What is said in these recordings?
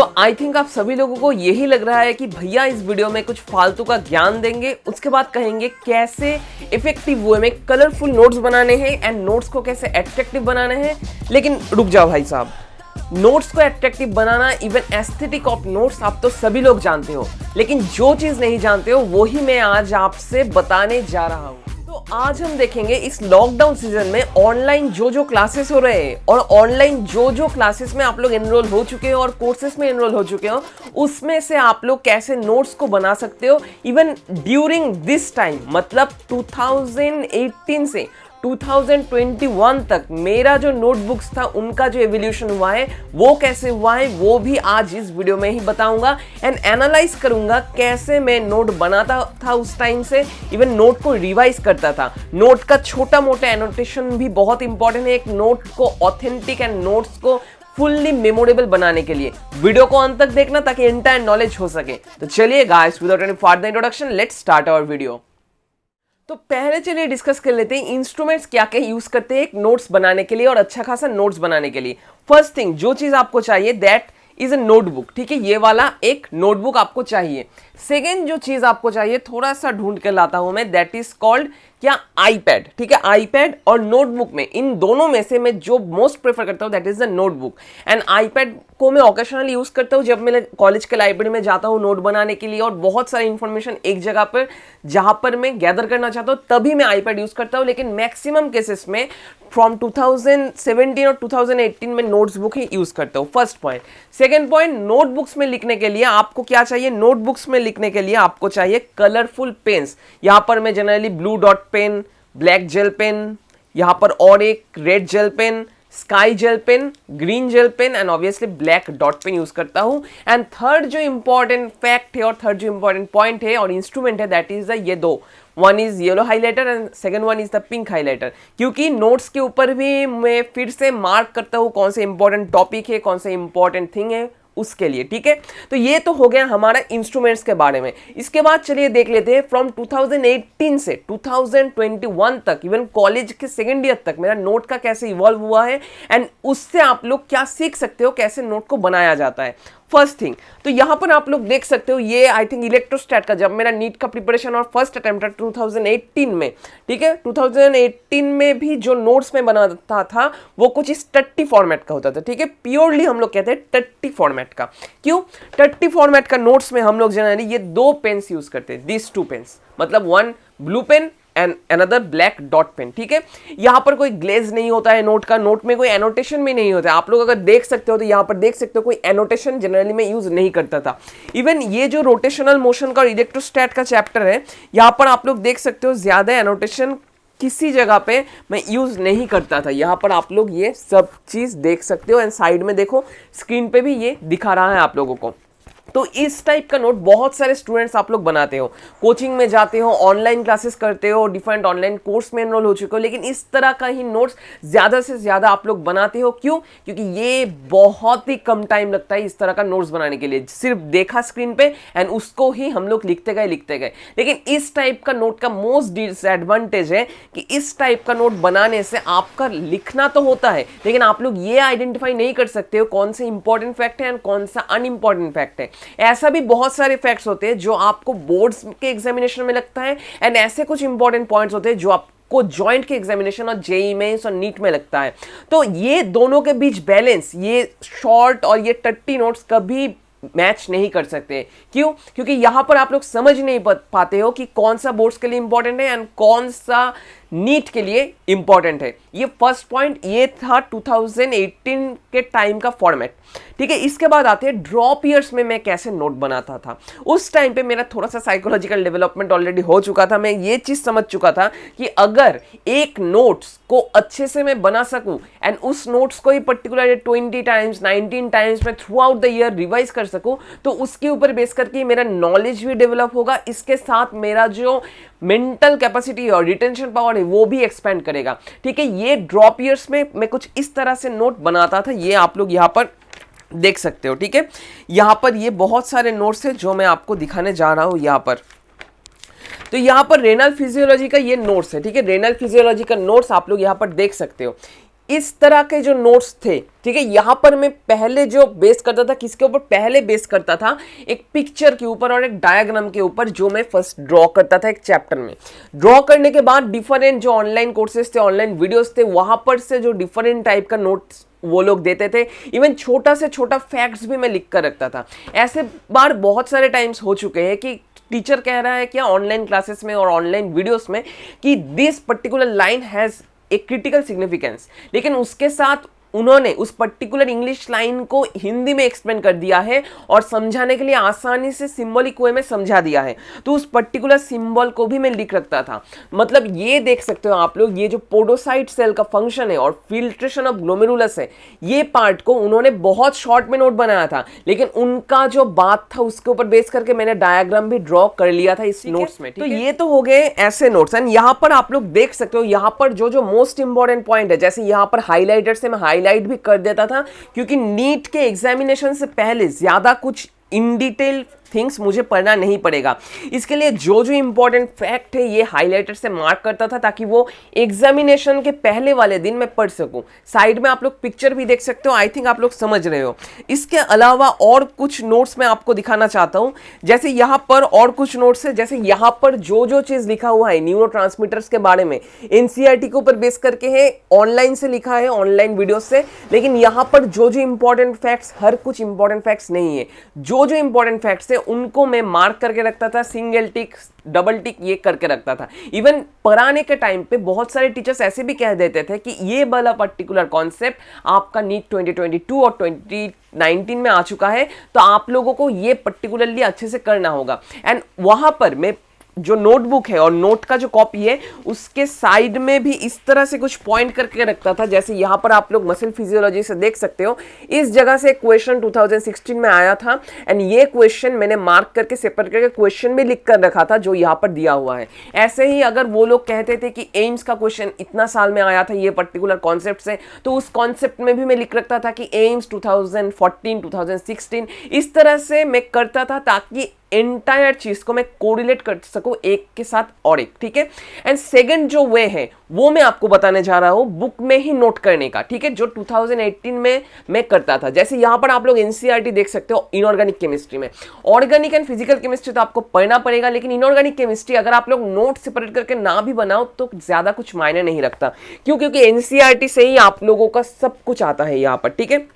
तो I think आप सभी लोगों को यही लग रहा है कि भैया इस वीडियो में कुछ फालतू का ज्ञान देंगे, उसके बाद कहेंगे कैसे इफेक्टिव वे में कलरफुल नोट्स बनाने हैं एंड नोट्स को कैसे अट्रैक्टिव बनाने हैं। लेकिन रुक जाओ भाई साहब, नोट्स को attractive banana, even aesthetic of notes आप तो सभी लोग जानते हो, लेकिन जो चीज नहीं जानते हो वो ही मैं आज आपसे बताने जा रहा हूँ। तो आज हम देखेंगे इस लॉकडाउन सीजन में ऑनलाइन जो क्लासेस हो रहे हैं और ऑनलाइन जो क्लासेस में आप लोग एनरोल हो चुके हो और कोर्सेस में एनरोल हो चुके हो, उसमें से आप लोग कैसे नोट्स को बना सकते हो इवन ड्यूरिंग दिस टाइम। मतलब 2018 से 2021 तक मेरा जो नोटबुक्स था उनका जो एवोल्यूशन हुआ है वो कैसे हुआ है वो भी आज इस वीडियो में ही बताऊंगा एंड एनालाइज करूंगा कैसे मैं नोट बनाता था उस टाइम से, इवन नोट को रिवाइज करता था। नोट का छोटा मोटा एनोटेशन भी बहुत इंपॉर्टेंट है एक नोट को ऑथेंटिक एंड नोट्स को फुल्ली मेमोरेबल बनाने के लिए। वीडियो को अंत तक देखना ताकि एंटायर नॉलेज हो सके। तो चलिए guys, without any further introduction let's start our video. तो पहले चलिए डिस्कस कर लेते हैं इंस्ट्रूमेंट्स क्या क्या यूज करते हैं एक नोट्स बनाने के लिए और अच्छा खासा नोट्स बनाने के लिए। फर्स्ट थिंग जो चीज आपको चाहिए दैट इज अ नोटबुक। ठीक है, ये वाला एक नोटबुक आपको चाहिए। सेकेंड जो चीज आपको चाहिए, थोड़ा सा ढूंढ के लाता हूं मैं, दैट इज कॉल्ड क्या, आईपैड। ठीक है, आईपैड और नोटबुक में इन दोनों में से मैं जो मोस्ट प्रेफर करता हूं that is the notebook. And iPad को मैं ओकेशनली यूज करता हूं जब मैं कॉलेज के लाइब्रेरी में जाता हूं नोट बनाने के लिए और बहुत सारी इंफॉर्मेशन एक जगह पर जहां पर मैं गैदर करना चाहता हूं तभी मैं आईपैड यूज करता हूं। लेकिन मैक्सिमम केसेस में फ्रॉम 2017 और 2018 में नोट्स बुक ही यूज करता हूं। First point. Second point, notebooks में लिखने के लिए आपको क्या चाहिए, नोटबुक्स में लिखने के लिए आपको चाहिए कलरफुल पेन्स। यहां पर मैं generally blue dot pen, black gel pen, यहां पर और एक red gel pen, sky gel pen, green gel pen and obviously black dot pen use करता हूं। एंड थर्ड जो इंपॉर्टेंट फैक्ट है और थर्ड जो इंपॉर्टेंट पॉइंट है और इंस्ट्रूमेंट है दैट इज ये दो, one is yellow highlighter and second one is the pink highlighter. क्योंकि नोट्स के ऊपर भी मैं फिर से मार्क करता हूं कौन से इंपॉर्टेंट टॉपिक है, कौन से इंपॉर्टेंट थिंग है उसके लिए। ठीक है, तो ये तो हो गया हमारा इंस्ट्रूमेंट्स के बारे में। इसके बाद चलिए देख लेते हैं फ्रॉम 2018 से 2021 तक, इवन कॉलेज के सेकेंड ईयर तक मेरा नोट का कैसे इवॉल्व हुआ है एंड उससे आप लोग क्या सीख सकते हो, कैसे नोट को बनाया जाता है। फर्स्ट थिंग, तो यहां पर आप लोग देख सकते हो ये आई थिंक इलेक्ट्रोस्टैट का जब मेरा नीट का प्रिपरेशन और फर्स्ट अटेम्प्ट था 2018 में। ठीक है, 2018 में भी जो नोट्स में बनाता था वो कुछ इस टट्टी फॉर्मेट का होता था। ठीक है, प्योरली हम लोग कहते हैं टट्टी फॉर्मेट का। क्यों टट्टी फॉर्मेट का नोट्स में हम लोग जनरली ये दो पेन्स यूज करते हैं, दिस टू पेन्स, मतलब one blue pen and another black dot pen. ठीक है, यहां पर कोई ग्लेज नहीं होता है नोट का, नोट में कोई एनोटेशन भी नहीं होता है। आप लोग अगर देख सकते हो तो यहां पर देख सकते हो कोई एनोटेशन जनरली मैं यूज नहीं करता था। इवन ये जो रोटेशनल मोशन का और इलेक्ट्रोस्टैट का चैप्टर है यहां पर आप लोग देख सकते हो ज्यादा एनोटेशन किसी जगह पे मैं यूज नहीं करता था। यहां पर आप लोग ये सब चीज देख सकते हो एंड साइड में देखो स्क्रीन पे भी ये दिखा रहा है आप लोगों को। तो इस टाइप का नोट बहुत सारे स्टूडेंट्स आप लोग बनाते हो, कोचिंग में जाते हो, ऑनलाइन क्लासेस करते हो, डिफरेंट ऑनलाइन कोर्स में एनरोल हो चुके हो, लेकिन इस तरह का ही नोट्स ज्यादा से ज्यादा आप लोग बनाते हो। क्यों? क्योंकि ये बहुत ही कम टाइम लगता है इस तरह का नोट्स बनाने के लिए। सिर्फ देखा स्क्रीन पे एंड उसको ही हम लोग लिखते गए। लेकिन इस टाइप का नोट का मोस्ट डिसएडवांटेज है कि इस टाइप का नोट बनाने से आपका लिखना तो होता है लेकिन आप लोग ये आइडेंटिफाई नहीं कर सकते हो कौन से इंपॉर्टेंट फैक्ट है एंड कौन सा अनइंपॉर्टेंट फैक्ट है। ऐसा भी बहुत सारे फैक्ट्स होते हैं जो आपको बोर्ड्स के एग्जामिनेशन में लगता है एंड ऐसे कुछ इंपॉर्टेंट पॉइंट्स होते हैं जो आपको जॉइंट के एग्जामिनेशन और जेईई मेंस और नीट में लगता है। तो ये दोनों के बीच बैलेंस, ये शॉर्ट और ये टट्टी नोट्स कभी मैच नहीं कर सकते। क्यों? क्योंकि यहां पर आप लोग समझ नहीं पाते हो कि कौन सा बोर्ड्स के लिए इंपॉर्टेंट है एंड कौन सा नीट के लिए इंपॉर्टेंट है। ये फर्स्ट पॉइंट ये था 2018 के टाइम का फॉर्मेट। ठीक है, इसके बाद आते हैं ड्रॉप ईयर्स में मैं कैसे नोट बनाता था। उस टाइम पे मेरा थोड़ा सा साइकोलॉजिकल डेवलपमेंट ऑलरेडी हो चुका था। मैं ये चीज समझ चुका था कि अगर एक नोट्स को अच्छे से मैं बना सकूं एंड उस नोट्स को ही पर्टिकुलरली 20 टाइम्स 19 टाइम्स में through out the year revise कर सकूं तो उसके ऊपर बेस करके मेरा नॉलेज भी डेवलप होगा, इसके साथ मेरा जो मेंटल कैपेसिटी और रिटेंशन पावर है वो भी एक्सपेंड करेगा। ठीक है, ये ड्रॉप ईयर्स में मैं कुछ इस तरह से नोट बनाता था, ये आप लोग यहां पर देख सकते हो। ठीक है, यहां पर ये बहुत सारे नोट्स हैं जो मैं आपको दिखाने जा रहा हूं यहां पर। तो यहां पर रेनल फिजियोलॉजी का ये नोट्स है। ठीक है, रेनल फिजियोलॉजी का नोट्स आप लोग यहां पर देख सकते हो। इस तरह के जो नोट्स थे, ठीक है, यहां पर मैं पहले जो बेस करता था, किसके ऊपर पहले बेस करता था, एक पिक्चर के ऊपर और एक डायग्राम के ऊपर, जो मैं फर्स्ट ड्रॉ करता था एक चैप्टर में। ड्रॉ करने के बाद डिफरेंट जो ऑनलाइन कोर्सेज थे, ऑनलाइन वीडियोस थे, वहां पर से जो डिफरेंट टाइप का नोट्स वो लोग देते थे, इवन छोटा से छोटा फैक्ट्स भी मैं लिख कर रखता था। ऐसे बार बहुत सारे टाइम्स हो चुके हैं कि टीचर कह रहा है क्या ऑनलाइन क्लासेस में और ऑनलाइन वीडियोस में कि this particular line has a critical significance, लेकिन उसके साथ उन्होंने उस पर्टिकुलर इंग्लिश लाइन को हिंदी में एक्सप्लेन कर दिया है और समझाने के लिए आसानी से सिंबॉलिक वे में समझा दिया है। तो उस पर्टिकुलर सिंबल को भी मैं लिख रखता था। मतलब ये देख सकते हो आप लोग, ये जो पोडोसाइट सेल का फंक्शन है और फिल्ट्रेशन ऑफ ग्लोमेरुलस है, ये पार्ट को उन्होंने बहुत शॉर्ट में नोट बनाया था, लेकिन उनका जो बात था उसके ऊपर बेस करके मैंने डायग्राम भी ड्रॉ कर लिया था इस नोट्स में। तो ये तो हो गए ऐसे नोट्स। एंड यहाँ पर आप लोग देख सकते हो, यहाँ पर जो जो मोस्ट इंपॉर्टेंट पॉइंट है, जैसे यहाँ पर हाईलाइटर से मैं हाईलाइट भी कर देता था, क्योंकि नीट के एग्जामिनेशन से पहले ज्यादा कुछ इन डिटेल थिंग्स मुझे पढ़ना नहीं पड़ेगा। इसके लिए जो जो इंपॉर्टेंट फैक्ट है ये हाईलाइटर से मार्क करता था, ताकि वो एग्जामिनेशन के पहले वाले दिन मैं पढ़ सकूं। साइड में आप लोग पिक्चर भी देख सकते हो, आई थिंक आप लोग समझ रहे हो। इसके अलावा और कुछ नोट्स मैं आपको दिखाना चाहता हूं। जैसे यहां पर और कुछ नोट्स है, जैसे यहां पर जो जो चीज लिखा हुआ है न्यूरोट्रांसमीटर्स के बारे में, एनसीईआरटी के ऊपर बेस करके है, ऑनलाइन से लिखा है, ऑनलाइन वीडियो से, लेकिन यहां पर जो जो इंपॉर्टेंट फैक्ट्स, हर कुछ इंपॉर्टेंट फैक्ट्स नहीं है, जो जो इंपॉर्टेंट फैक्ट्स है उनको मैं मार्क करके रखता था, सिंगल टिक, डबल टिक ये करके रखता था। इवन पढ़ाने के टाइम पे बहुत सारे टीचर्स ऐसे भी कह देते थे कि ये वाला पर्टिकुलर कॉन्सेप्ट आपका नीट 2022 और 2019 में आ चुका है, तो आप लोगों को ये पर्टिकुलरली अच्छे से करना होगा। एंड वहां पर मैं जो नोटबुक है और नोट का जो कॉपी है उसके साइड में भी इस तरह से कुछ पॉइंट करके रखता था। जैसे यहां पर आप लोग मसल फिजियोलॉजी से देख सकते हो, इस जगह से क्वेश्चन 2016 में आया था, एंड ये क्वेश्चन मैंने मार्क करके सेपरेट करके क्वेश्चन भी लिख कर रखा था जो यहां पर दिया हुआ है। ऐसे ही अगर वो लोग कहते थे कि एम्स का क्वेश्चन इतना साल में आया था ये पर्टिकुलर कॉन्सेप्ट से, तो उस कॉन्सेप्ट में भी मैं लिख रखता था कि एम्स 2014 2016, इस तरह से मैं करता था ताकि एंटायर चीज को मैं कोरिलेट कर सकूं एक के साथ और एक, ठीक है। एंड सेकंड जो वे है वो मैं आपको बताने जा रहा हूं बुक में ही नोट करने का, ठीक है, जो 2018 में मैं करता था। जैसे यहां पर आप लोग एनसीईआरटी देख सकते हो इनऑर्गेनिक केमिस्ट्री में, ऑर्गेनिक एंड फिजिकल केमिस्ट्री तो आपको पढ़ना पड़ेगा, लेकिन इनऑर्गेनिक केमिस्ट्री अगर आप लोग नोट सेपरेट करके ना भी बनाओ तो ज्यादा कुछ मायने नहीं रखता। क्यों? क्योंकि एनसीईआरटी से ही आप लोगों का सब कुछ आता है यहां पर, ठीक है।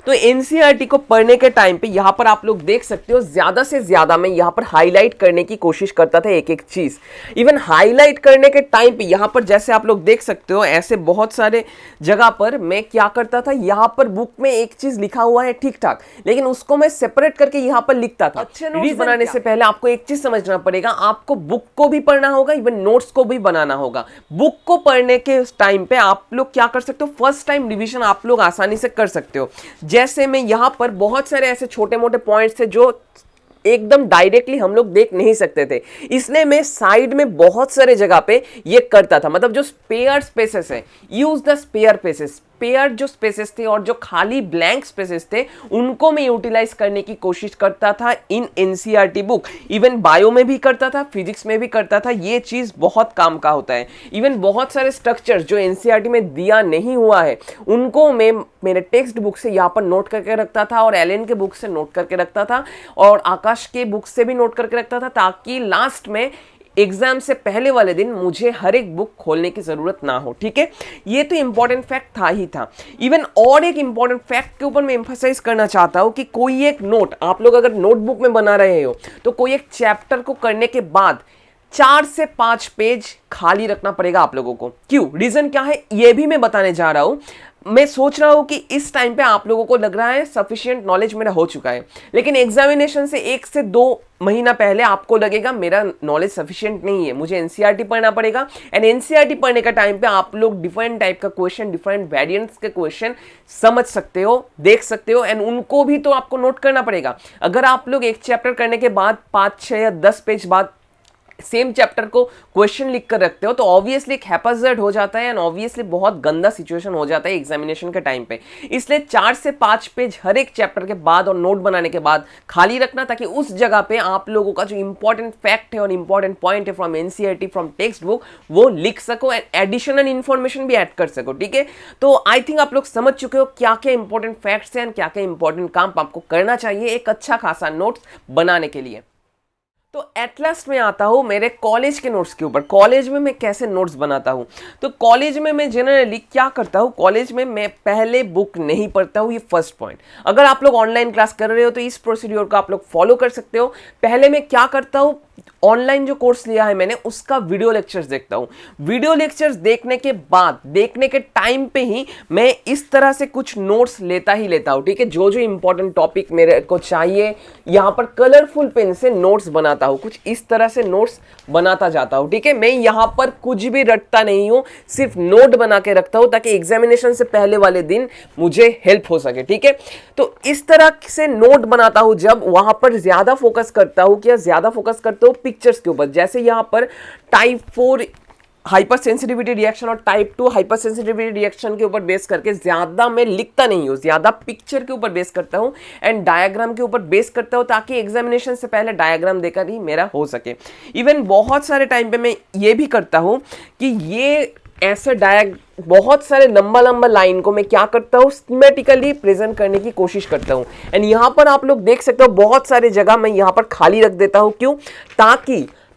तो एनसीईआरटी को पढ़ने के टाइम पे यहां पर आप लोग देख सकते हो, ज्यादा से ज्यादा मैं यहां पर हाईलाइट करने की कोशिश करता था एक एक चीज। इवन हाईलाइट करने के टाइम पे यहां पर जैसे आप लोग देख सकते हो, ऐसे बहुत सारे जगह पर मैं क्या करता था, यहां पर बुक में एक चीज लिखा हुआ है ठीक ठाक, लेकिन उसको मैं सेपरेट करके यहां पर लिखता था। अच्छे नोट्स बनाने से पहले आपको एक चीज समझना पड़ेगा, आपको बुक को भी पढ़ना होगा, इवन नोट्स को भी बनाना होगा। बुक को पढ़ने के टाइम पे आप लोग क्या कर सकते हो, फर्स्ट टाइम रिवीजन आप लोग आसानी से कर सकते हो। जैसे में यहां पर बहुत सारे ऐसे छोटे मोटे पॉइंट्स थे जो एकदम डायरेक्टली हम लोग देख नहीं सकते थे, इसलिए मैं साइड में बहुत सारे जगह पे ये करता था। मतलब जो स्पेयर स्पेसेस है, use the spare spaces, spare जो स्पेसेस थे और जो खाली ब्लैंक स्पेसेस थे उनको मैं यूटिलाइज करने की कोशिश करता था in NCERT book. Even bio में भी करता था, फिजिक्स में भी करता था, ये चीज बहुत काम का होता है। इवन बहुत सारे स्ट्रक्चर्स जो एनसीईआरटी में दिया नहीं हुआ है उनको मैं मेरे टेक्स्ट बुक से यहाँ पर नोट करके रखता था, और एलन के बुक से नोट करके रखता था, और आकाश के बुक से भी नोट करके रखता था, ताकि लास्ट में एग्जाम से पहले वाले दिन मुझे हर एक बुक खोलने की जरूरत ना हो, ठीक है। ये तो इंपॉर्टेंट फैक्ट था ही था। इवन और एक इंपॉर्टेंट फैक्ट के ऊपर मैं एम्फसाइज करना चाहता हूं कि कोई एक नोट आप लोग अगर नोटबुक में बना रहे हो तो कोई एक चैप्टर को करने के बाद 4 से 5 पेज खाली रखना पड़ेगा आप लोगों को। क्यों? रीजन क्या है ये भी मैं बताने जा रहा हूं। मैं सोच रहा हूं कि इस टाइम पे आप लोगों को लग रहा है सफिशिएंट नॉलेज मेरा हो चुका है, लेकिन एग्जामिनेशन से 1 से 2 महीना पहले आपको लगेगा मेरा नॉलेज सफिशिएंट नहीं है, मुझे एनसीईआरटी पढ़ना पड़ेगा। एंड एनसीईआरटी पढ़ने का टाइम पे आप लोग डिफरेंट टाइप का क्वेश्चन, डिफरेंट वेरिएंट्स के क्वेश्चन समझ सकते हो, देख सकते हो, एंड उनको भी तो आपको नोट करना पड़ेगा। अगर आप लोग एक चैप्टर करने के बाद 5, 6 या 10 पेज बाद सेम चैप्टर को क्वेश्चन लिख कर रखते हो तो ऑब्वियसली एक हैपाजर्ड हो जाता है एंड ऑब्वियसली बहुत गंदा सिचुएशन हो जाता है एग्जामिनेशन के टाइम पे। इसलिए 4 से 5 पेज हर एक चैप्टर के बाद और नोट बनाने के बाद खाली रखना, ताकि उस जगह पे आप लोगों का जो इंपॉर्टेंट फैक्ट है और इंपॉर्टेंट पॉइंट है from NCERT from text book वो लिख सको एंड एडिशनल इन्फॉर्मेशन भी ऐड कर सको। ठीक है, तो आई थिंक आप लोग समझ चुके हो क्या क्या इंपॉर्टेंट फैक्ट्स हैं एंड क्या क्या इंपॉर्टेंट काम आपको करना चाहिए एक अच्छा खासा नोट्स बनाने के लिए। तो एट लास्ट में आता हूं मेरे कॉलेज के नोट्स के ऊपर। कॉलेज में मैं कैसे नोट्स बनाता हूं, तो कॉलेज में मैं जनरली क्या करता हूं, कॉलेज में मैं पहले बुक नहीं पढ़ता हूं, ये फर्स्ट पॉइंट। अगर आप लोग ऑनलाइन क्लास कर रहे हो तो इस प्रोसीड्योर को आप लोग फॉलो कर सकते हो। पहले मैं क्या करता हूं, ऑनलाइन जो कोर्स लिया है मैंने उसका वीडियो लेक्चर्स देखता हूं। वीडियो लेक्चर्स देखने के बाद, देखने के टाइम पे ही मैं इस तरह से कुछ नोट्स लेता हूं। ठीक है, जो जो इंपॉर्टेंट टॉपिक मेरे को चाहिए यहां पर कलरफुल पेन से नोट्स बनाता हूं, कुछ इस तरह से नोट्स बनाता जाता हूं। ठीक है, मैं यहां पर कुछ भी रटता नहीं हूं, सिर्फ नोट बना के रखता हूं ताकि एग्जामिनेशन से पहले वाले दिन मुझे हेल्प हो सके। ठीक है, तो इस तरह से नोट बनाता हूं जब वहां पर ज्यादा फोकस करता हूं पिक्चर्स के ऊपर। जैसे यहां पर टाइप 4 हाइपर सेंसिटिविटी रिएक्शन और टाइप 2 हाइपर सेंसिटिविटी रिएक्शन के ऊपर बेस करके ज्यादा मैं लिखता नहीं हूं, ज्यादा पिक्चर के ऊपर बेस करता हूं एंड डायग्राम के ऊपर बेस करता हूं ताकि एग्जामिनेशन से पहले डायग्राम देकर ही मेरा हो सके। इवन बहुत सारे टाइम पे मैं ये भी करता हूं कि ये ऐसे बहुत सारे लंबा लाइन को मैं क्या करता हूं, स्कीमेटिकली प्रेजेंट करने की कोशिश करता हूं। एंड यहां पर आप लोग देख सकते हो बहुत सारे जगह मैं यहां पर खाली रख देता हूं। क्यों?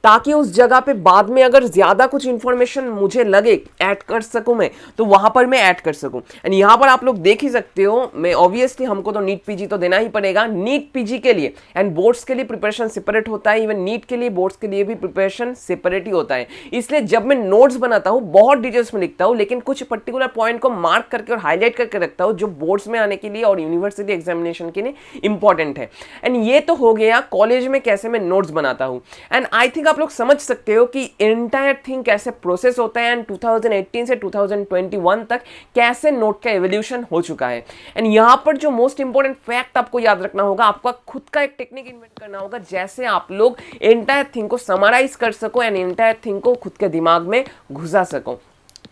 ताकि उस जगह पे बाद में अगर ज्यादा कुछ इंफॉर्मेशन मुझे लगे ऐड कर सकूं मैं, तो वहां पर मैं ऐड कर सकूं। एंड यहां पर आप लोग देख ही सकते हो, मैं ऑब्वियसली हमको तो नीट पीजी तो देना ही पड़ेगा। नीट पीजी के लिए एंड बोर्ड्स के लिए प्रिपरेशन सेपरेट होता है, इवन नीट के लिए बोर्ड्स के लिए भी प्रिपरेशन सेपरेट ही होता है। इसलिए जब मैं नोट्स बनाता हूं बहुत डिटेल्स में लिखता हूं, लेकिन कुछ पर्टिकुलर पॉइंट को मार्क करके और हाईलाइट करके रखता हूं जो बोर्ड्स में आने के लिए और यूनिवर्सिटी एग्जामिनेशन के लिए इंपॉर्टेंट है। एंड ये तो हो गया कॉलेज में कैसे मैं नोट्स बनाता हूं। एंड आई थिंक आप लोग समझ सकते हो कि एंटायर थिंग कैसे प्रोसेस होता है एंड 2018 से 2021 तक कैसे नोट का एवोल्यूशन हो चुका है। एंड यहां पर जो मोस्ट इंपॉर्टेंट फैक्ट आपको याद रखना होगा, आपका खुद का एक टेक्निक इन्वेंट करना होगा जैसे आप लोग एंटायर थिंग को समराइज कर सको एंड एंटायर थिंग को खुद के दिमाग में घुसा सको।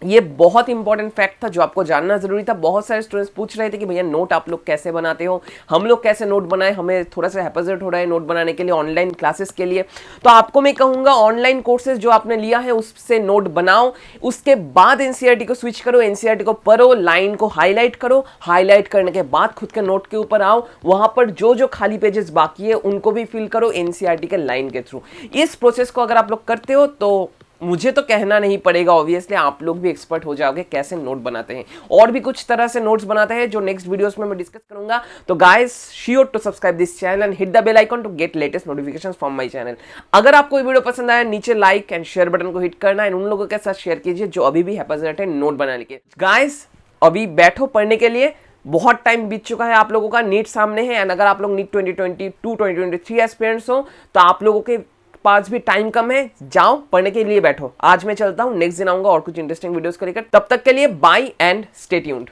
ये बहुत इंपॉर्टेंट फैक्ट था जो आपको जानना जरूरी था। बहुत सारे स्टूडेंट्स पूछ रहे थे कि भैया नोट आप लोग कैसे बनाते हो, हम लोग कैसे नोट बनाए, हमें थोड़ा सा हैपजर्ड हो रहा है नोट बनाने के लिए ऑनलाइन क्लासेस के लिए। तो आपको मैं कहूंगा ऑनलाइन कोर्सेज जो आपने लिया है उससे नोट बनाओ, उसके बाद एनसीईआरटी को स्विच करो, एनसीईआरटी को पढ़ो, लाइन को हाईलाइट करो, हाईलाइट करने के बाद खुद के नोट के ऊपर आओ, वहां पर जो जो खाली पेजेस बाकी है उनको भी फिल करो एनसीईआरटी के लाइन के थ्रू। इस प्रोसेस को अगर आप लोग करते हो तो मुझे तो कहना नहीं पड़ेगा, ऑब्वियसली आप लोग भी एक्सपर्ट हो जाओगे कैसे नोट बनाते हैं। और भी कुछ तरह से नोट्स बनाते हैं जो नेक्स्ट वीडियोस में मैं डिस्कस करूंगा। तो guys sure to subscribe this channel and hit the bell icon to get latest notifications from my channel. अगर आपको ये वीडियो पसंद आया नीचे लाइक एंड शेयर बटन को हिट करना एंड उन लोगों के साथ शेयर कीजिए जो अभी भी हैपजर्ड है नोट बनाने के। गाइस अभी बैठो पढ़ने के लिए, बहुत टाइम बीत चुका है आप लोगों का, नीट सामने है। एंड अगर आप लोग नीट 2022 2023 एस्पिरेंट्स हो तो आप लोगों के पास भी टाइम कम है, जाओ पढ़ने के लिए बैठो। आज मैं चलता हूं, नेक्स्ट दिन आऊंगा और कुछ इंटरेस्टिंग वीडियोस को लेकर। तब तक के लिए बाय एंड स्टे ट्यून्ड।